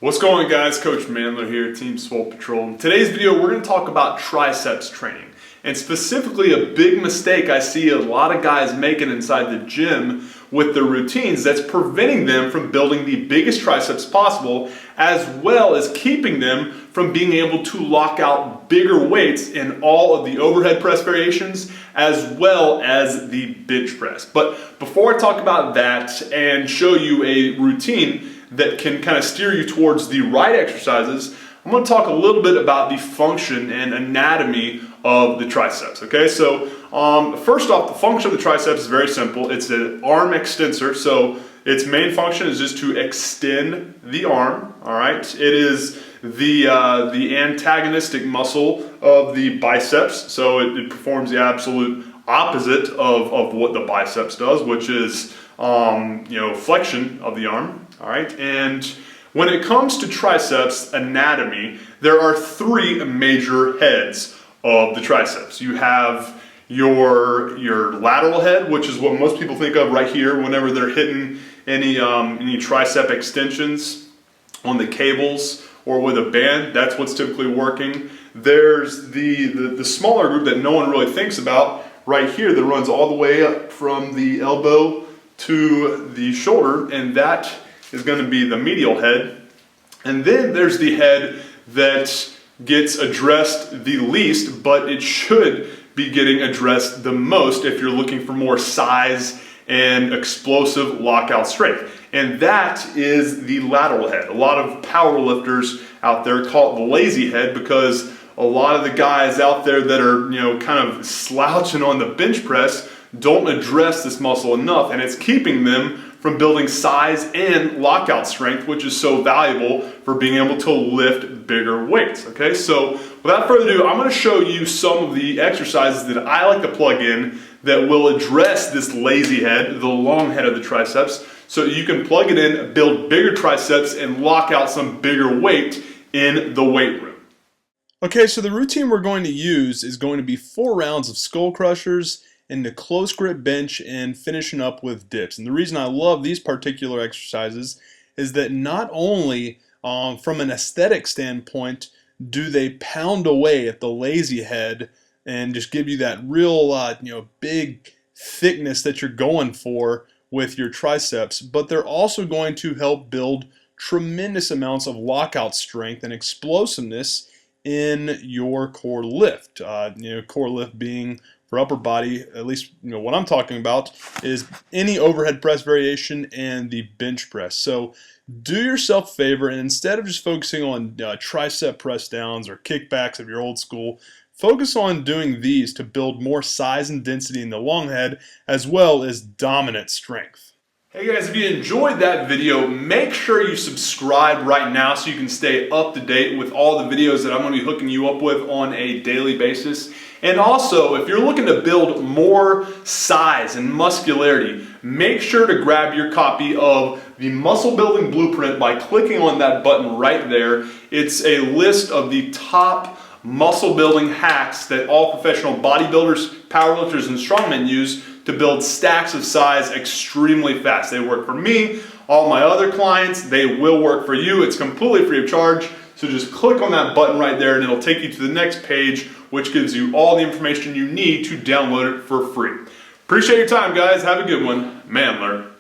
What's going on, guys? Coach Chandler here, Team Swole Patrol. In today's video, we're going to talk about triceps training, and specifically a big mistake I see a lot of guys making inside the gym with their routines that's preventing them from building the biggest triceps possible, as well as keeping them from being able to lock out bigger weights in all of the overhead press variations as well as the bench press. But before I talk about that and show you a routine that can kind of steer you towards the right exercises, I'm going to talk a little bit about the function and anatomy of the triceps. Okay, so first off, the function of the triceps is very simple. It's an arm extensor, so its main function is just to extend the arm. All right, it is the antagonistic muscle of the biceps, so it performs the absolute opposite of what the biceps does, which is flexion of the arm. All right, and when it comes to triceps anatomy, there are three major heads of the triceps. You have your lateral head, which is what most people think of right here whenever they're hitting any tricep extensions on the cables or with a band. That's what's typically working. There's the smaller group that no one really thinks about right here that runs all the way up from the elbow to the shoulder, and that is going to be the medial head. And then there's the head that gets addressed the least, but it should be getting addressed the most if you're looking for more size and explosive lockout strength. And that is the lateral head. A lot of power lifters out there call it the lazy head because a lot of the guys out there that are kind of slouching on the bench press don't address this muscle enough, and it's keeping them from building size and lockout strength, which is so valuable for being able to lift bigger weights. Okay, so without further ado, I'm going to show you some of the exercises that I like to plug in that will address this lazy head, the long head of the triceps, so you can plug it in, build bigger triceps, and lock out some bigger weight in the weight room. Okay, so the routine we're going to use is going to be 4 rounds of skull crushers into close grip bench and finishing up with dips. And the reason I love these particular exercises is that not only from an aesthetic standpoint do they pound away at the lazy head and just give you that real big thickness that you're going for with your triceps, but they're also going to help build tremendous amounts of lockout strength and explosiveness in your core lift. Core lift being for upper body, at least what I'm talking about is any overhead press variation and the bench press. So do yourself a favor, and instead of just focusing on tricep press downs or kickbacks of your old school, focus on doing these to build more size and density in the long head as well as dominant strength. Hey guys, if you enjoyed that video, make sure you subscribe right now so you can stay up to date with all the videos that I'm going to be hooking you up with on a daily basis. And also, if you're looking to build more size and muscularity, make sure to grab your copy of the Muscle Building Blueprint by clicking on that button right there. It's a list of the top muscle building hacks that all professional bodybuilders, powerlifters, and strongmen use to build stacks of size extremely fast. They work for me, all my other clients, they will work for you. It's completely free of charge. So just click on that button right there and it'll take you to the next page, which gives you all the information you need to download it for free. Appreciate your time, guys. Have a good one. Chandler.